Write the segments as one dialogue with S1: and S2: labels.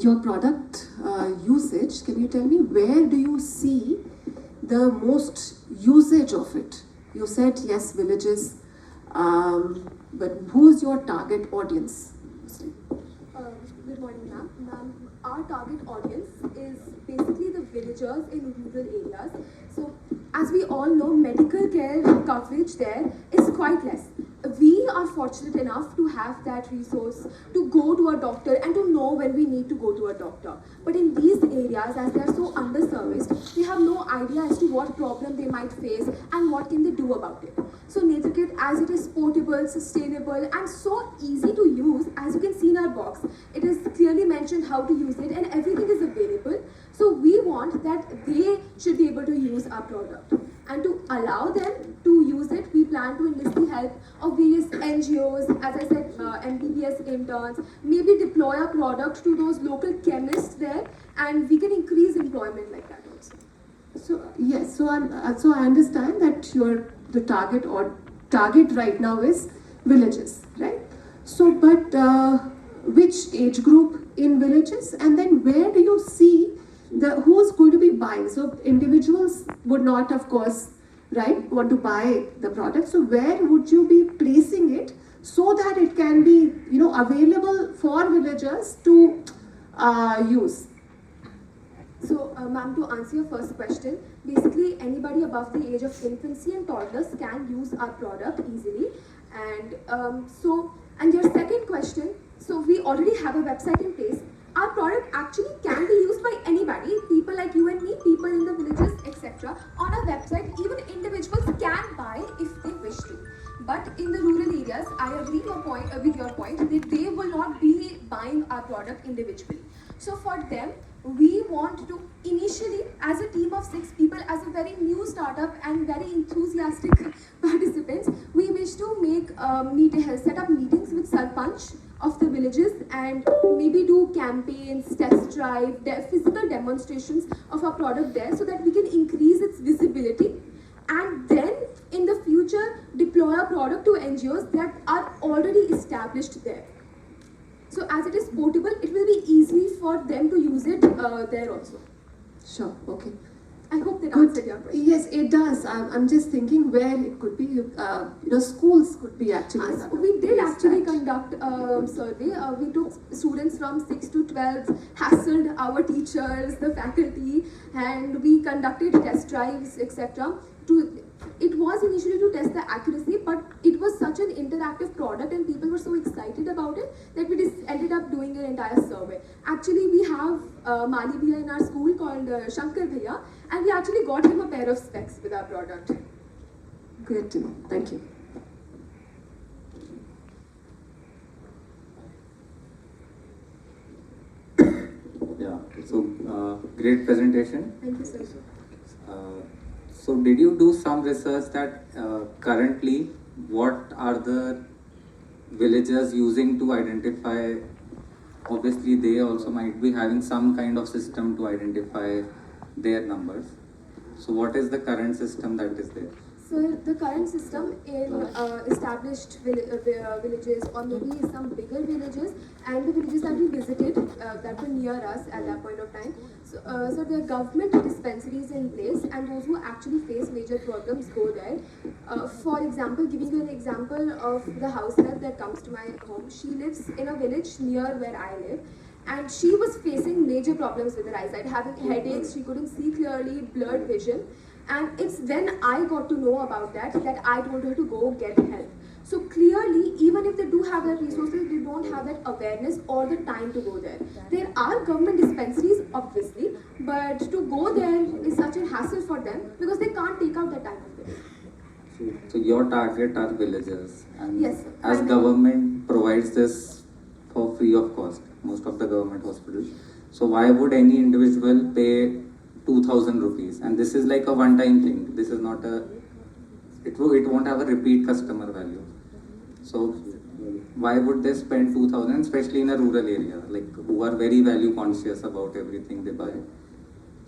S1: your product usage, can you tell me where do you see the most usage of it? You said yes, villages, but who's your target audience?
S2: Good morning, ma'am. Ma'am, our target audience is basically the villagers in rural areas. So, as we all know, medical care coverage there is quite less. We are fortunate enough to have that resource to go to a doctor and to know when we need to go to a doctor. But in these areas, as they are so underserviced, we have no idea as to what problem they might face and what can they do about it. So NETRAKIT, as it is portable, sustainable, and so easy to use, as you can see in our box, it is clearly mentioned how to use it and everything is available. So we want that they should be able to use our product. And to allow them to use it, we plan to enlist the help of various NGOs, as I said, MBBS interns, maybe deploy a product to those local chemists there, and we can increase employment like that also.
S1: So yes, so I understand that the target right now is villages, right? So, but which age group in villages, and then where do you see who's going to be buying? So individuals would not, of course, right, want to buy the product. So where would you be placing it so that it can be, available for villagers to use?
S2: So, ma'am, to answer your first question, basically anybody above the age of infancy and toddlers can use our product easily. And and your second question, so we already have a website in place. Our product actually can be used by anybody, people like you and me, people in the villages, etc. On our website, even individuals can buy if they wish to. But in the rural areas, I agree with your point that they will not be buying our product individually. So for them, we want to initially, as a team of 6 people, as a very new startup and very enthusiastic participants, we wish to set up meetings with Sarpanch of the villages and maybe do campaigns, test drive, physical demonstrations of our product there so that we can increase its visibility, and then in the future deploy our product to NGOs that are already established there. So as it is portable, it will be easy for them to use it there also.
S1: Sure, okay.
S2: I hope that answered your question.
S1: Yes, it does. I'm just thinking where it could be, schools could be actually.
S2: We did actually conduct a survey. We took students from 6 to 12, hassled our teachers, the faculty, and we conducted test drives, etc. It was initially to test the accuracy, but it was such an interactive product and people were so excited about it that we just ended up doing an entire survey. Actually, we have Mali Bhaiya in our school called Shankar Bhaiya, and we actually got him a pair of specs with our product.
S1: Great to know. Thank you.
S3: Yeah, so great presentation.
S2: Thank you, sir.
S3: So did you do some research that currently what are the villagers using to identify? Obviously they also might be having some kind of system to identify their numbers. So what is the current system that is there?
S2: So the current system in established villages, or maybe some bigger villages, and the villages that we visited that were near us at that point of time. So there are government dispensaries in place, and those who actually face major problems go there. For example, giving you an example of the house help that comes to my home, she lives in a village near where I live. And she was facing major problems with her eyesight, having headaches, she couldn't see clearly, blurred vision. And it's when I got to know about that I told her to go get help. So clearly, even if they do have that resources, they don't have that awareness or the time to go there. There are government dispensaries, obviously, but to go there is such a hassle for them because they can't take out that time of day.
S3: So your target are villagers, and
S2: yes,
S3: as government provides this for free of cost, most of the government hospitals. So why would any individual pay 2,000 rupees? And this is like a one-time thing. This is not it won't have a repeat customer value. So why would they spend 2,000, especially in a rural area, like who are very value conscious about everything they buy?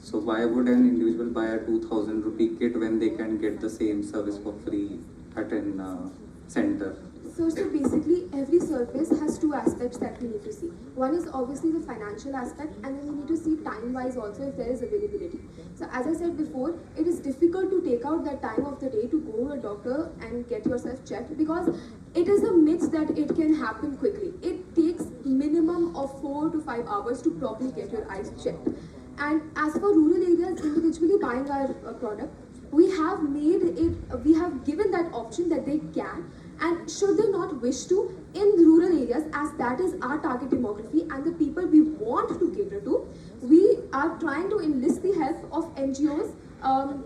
S3: So why would an individual buy a 2,000 rupee kit when they can get the same service for free at an center?
S2: So basically, every service has two aspects that we need to see. One is obviously the financial aspect, and then we need to see time-wise also if there is availability. So as I said before, it is difficult to take out that time of the day to go to a doctor and get yourself checked, because it is a myth that it can happen quickly. It takes minimum of 4 to 5 hours to properly get your eyes checked. And as for rural areas individually buying our product, we have given that option that they can, and should they not wish to, in rural areas, as that is our target demography and the people we want to cater to, we are trying to enlist the help of NGOs.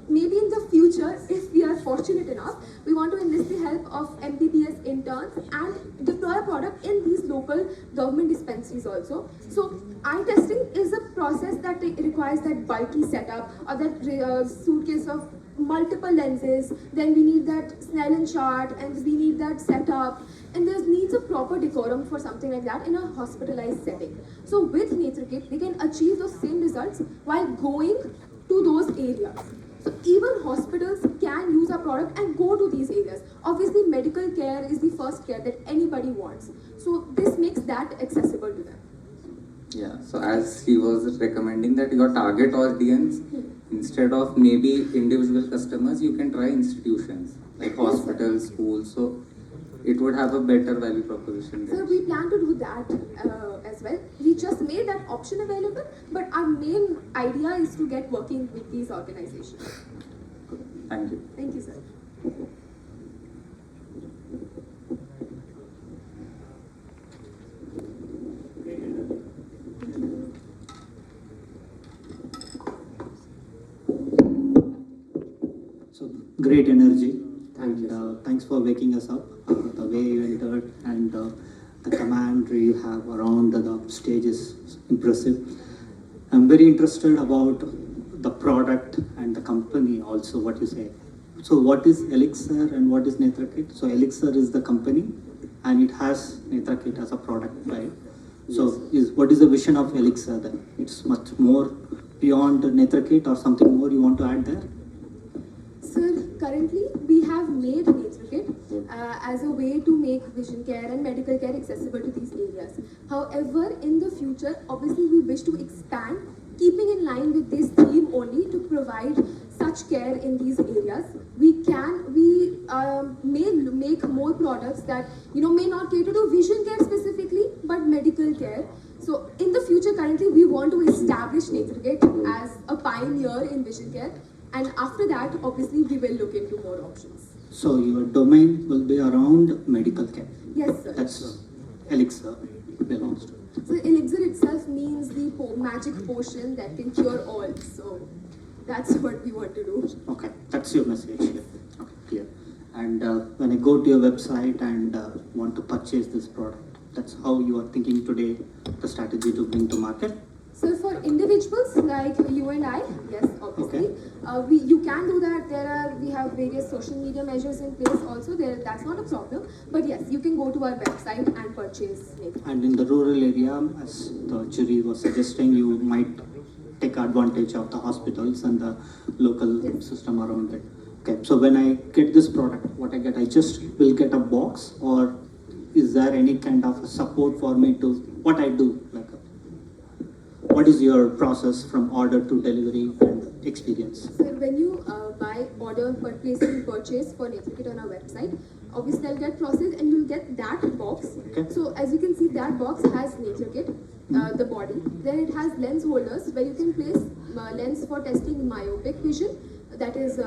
S2: Maybe in the future, if we are fortunate enough, we want to enlist the help of MBBS interns and deploy a product in these local government dispensaries also. So eye testing is a process that requires that bulky setup, or that suitcase of multiple lenses. Then we need that Snellen chart, and we need that setup, and there needs a proper decorum for something like that in a hospitalized setting. So with NETRAKIT, we can achieve those same results while going to those areas. So even hospitals can use our product and go to these areas. Obviously, medical care is the first care that anybody wants. So this makes that accessible to them.
S3: Yeah, so as he was recommending that your target audience, instead of maybe individual customers, you can try institutions like hospitals, schools. So it would have a better value proposition there.
S2: So we plan to do that as well. We just made that option available, but our main idea is to get working with these organizations.
S3: Thank you.
S2: Thank you, sir.
S4: So great energy.
S1: Thank you.
S4: And thanks for waking us up. The way you entered and the commentary you have around the stage is impressive. I'm very interested about the product and the company also, what you say. So what is ELIXIR and what is NETRAKIT? So ELIXIR is the company and it has NETRAKIT as a product, right? So what is the vision of ELIXIR then? It's much more beyond NETRAKIT, or something more you want to add there?
S2: Sir, currently we have made NETRAKIT as a way to make vision care and medical care accessible to these areas. However, in the future, obviously we wish to expand, keeping in line with this theme only, to provide such care in these areas. We may make more products that may not cater to vision care specifically, but medical care. So in the future, currently we want to establish NETRAKIT as a pioneer in vision care. And after that, obviously, we will look into more options.
S4: So your domain will be around medical care.
S2: Yes, sir.
S4: That's ELIXIR belongs to.
S2: So ELIXIR itself means the magic potion that can cure all. So that's what we want to do.
S4: Okay, that's your message here. Okay, clear. And when I go to your website and want to purchase this product, that's how you are thinking today, the strategy to bring to market?
S2: So for individuals like you and I, yes, obviously, you can do that. We have various social media measures in place also. That's not a problem. But yes, you can go to our website and purchase it.
S4: And in the rural area, as the jury was suggesting, you might take advantage of the hospitals and the local system around it. Okay, so when I get this product, what I get, I just will get a box, or is there any kind of support for me to what I do? Like, what is your process from order to delivery and experience?
S2: So when you place and purchase for NETRAKIT on our website, obviously they'll get processed and you'll get that box.
S4: Okay.
S2: So as you can see, that box has NETRAKIT, the body. Then it has lens holders where you can place lens for testing myopic vision, that is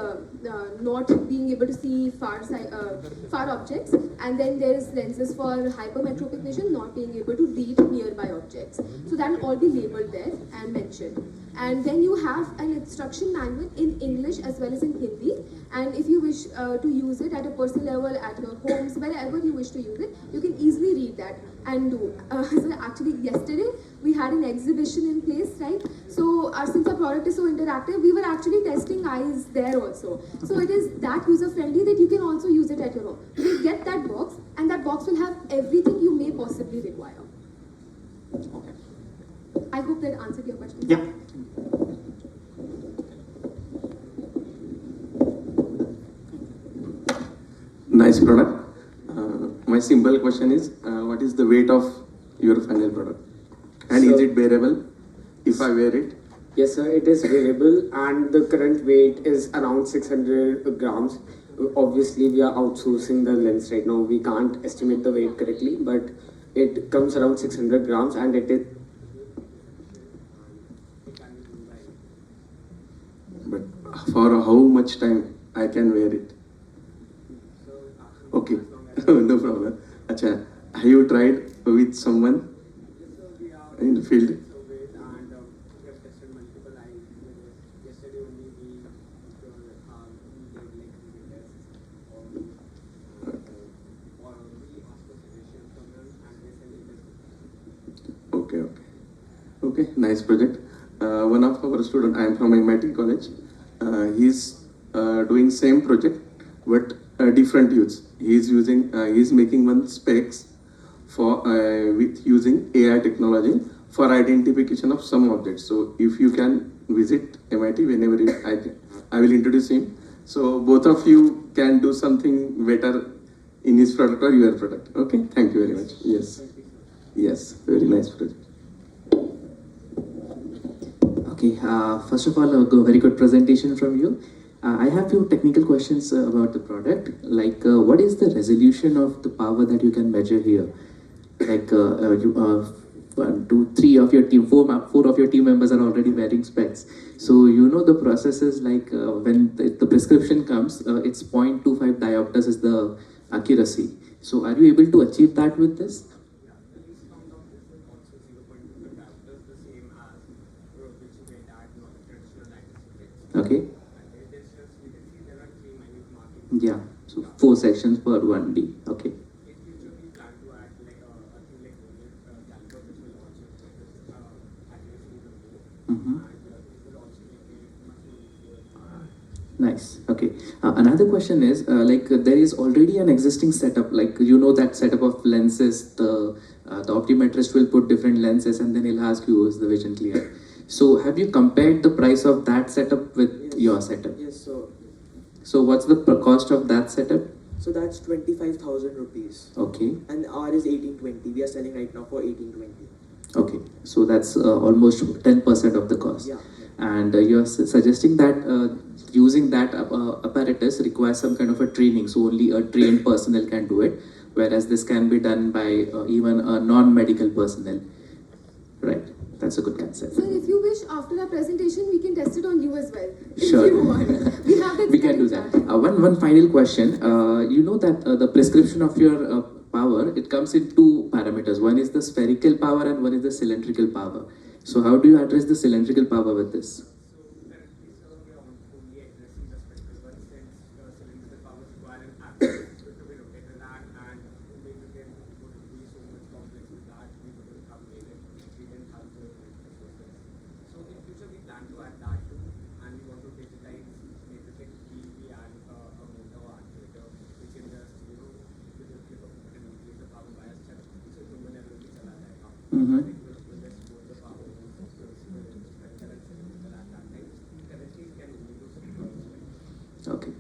S2: not being able to see far objects, and then there is lenses for hypermetropic vision, not being able to read nearby objects. So that will all be labeled there and mentioned. And then you have an instruction manual in English as well as in Hindi. And if you wish to use it at a personal level, at your homes, wherever you wish to use it, you can easily read that and do. So actually yesterday we had an exhibition in place, right? So since our product is so interactive, we were actually testing eyes there also. So it is that user friendly that you can also use it at your home. You get that box, and that box will have everything you may possibly require.
S4: Okay.
S2: I hope that answered your question.
S4: Yeah.
S5: Nice product. My simple question is, what is the weight of your final product? And
S6: So-
S5: is it bearable if I wear it?
S6: Yes, sir, it is variable and the current weight is around 600 grams. Obviously, we are outsourcing the lens right now. We can't estimate the weight correctly, but it comes around 600 grams and it is.
S5: But for how much time I can wear it? Okay, no problem. Acha, have you tried with someone in the field? Okay, nice project. One of our student, I am from MIT college. He's doing same project, but different use. He's making one specs for with using AI technology for identification of some objects. So if you can visit MIT whenever I will introduce him. So both of you can do something better in his product or your product. Okay, thank you very much. Yes, very nice project.
S7: Okay, first of all, a very good presentation from you. I have few technical questions about the product. Like, what is the resolution of the power that you can measure here? Like, 1, 2, 3 of your team, 4 of your team members are already wearing specs. So you know the process is like when the prescription comes, it's 0.25 diopters is the accuracy. So are you able to achieve that with this? Okay. Yeah, so 4 sections per 1D. Okay. Nice. Okay. Another question is like there is already an existing setup. Like you know that setup of lenses. The optometrist will put different lenses and then he'll ask you, is the vision clear? So have you compared the price of that setup with your setup?
S8: Yes, sir.
S7: So what's the cost of that setup?
S8: So that's 25,000 rupees.
S7: Okay.
S8: And ours is 1820. We are selling right now for 1820.
S7: Okay. So that's almost 10% of the cost.
S8: Yeah.
S7: And you're suggesting that using that apparatus requires some kind of a training. So only a trained personnel can do it. Whereas this can be done by even a non-medical personnel. Right. That's a good concept.
S2: Sir, if you wish, after our presentation, we can test it on you as well.
S7: Sure.
S2: If you want. We have that.
S7: We can do that. One final question. You know that the prescription of your power, it comes in 2 parameters. One is the spherical power and one is the cylindrical power. So how do you address the cylindrical power with this? Okay.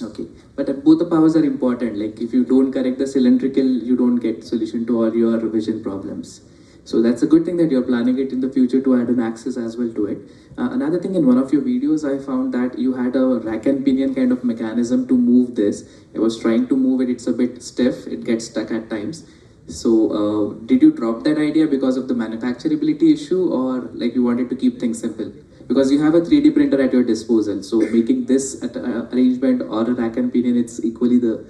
S7: Okay, but both the powers are important. Like if you don't correct the cylindrical, you don't get solution to all your vision problems. So that's a good thing that you're planning it in the future to add an axis as well to it. Another thing, in one of your videos, I found that you had a rack and pinion kind of mechanism to move this. I was trying to move it, it's a bit stiff, it gets stuck at times. So did you drop that idea because of the manufacturability issue, or like you wanted to keep things simple? Because you have a 3D printer at your disposal, so making this arrangement or a rack and pinion, it's equally the...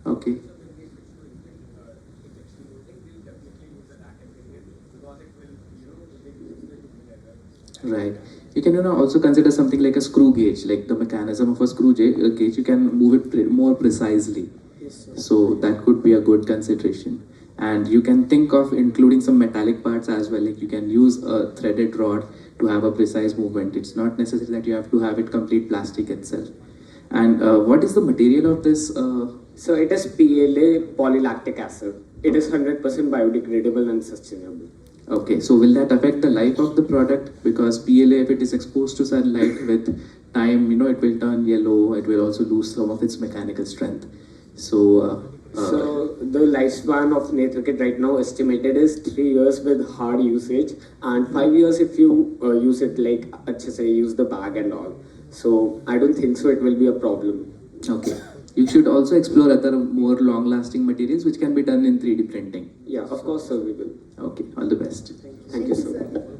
S7: Okay. Right. You can also consider something like a screw gauge, like the mechanism of a screw gauge. You can move it more precisely.
S8: Yes, sir.
S7: So that could be a good consideration. And you can think of including some metallic parts as well. Like you can use a threaded rod to have a precise movement. It's not necessary that you have to have it complete plastic itself. And what is the material of this?
S6: So it is PLA polylactic acid. It is 100% biodegradable and sustainable.
S7: Okay, so will that affect the life of the product? Because PLA, if it is exposed to sunlight with time, it will turn yellow. It will also lose some of its mechanical strength. So
S6: The lifespan of NETRAKIT right now estimated is 3 years with hard usage and 5 years if you use it like, use the bag and all. So I don't think so it will be a problem.
S7: okay. You should also explore other more long-lasting materials which can be done in 3D printing.
S6: Yeah, of course, sir, we will.
S7: Okay, all the best.
S6: Thank you, sir.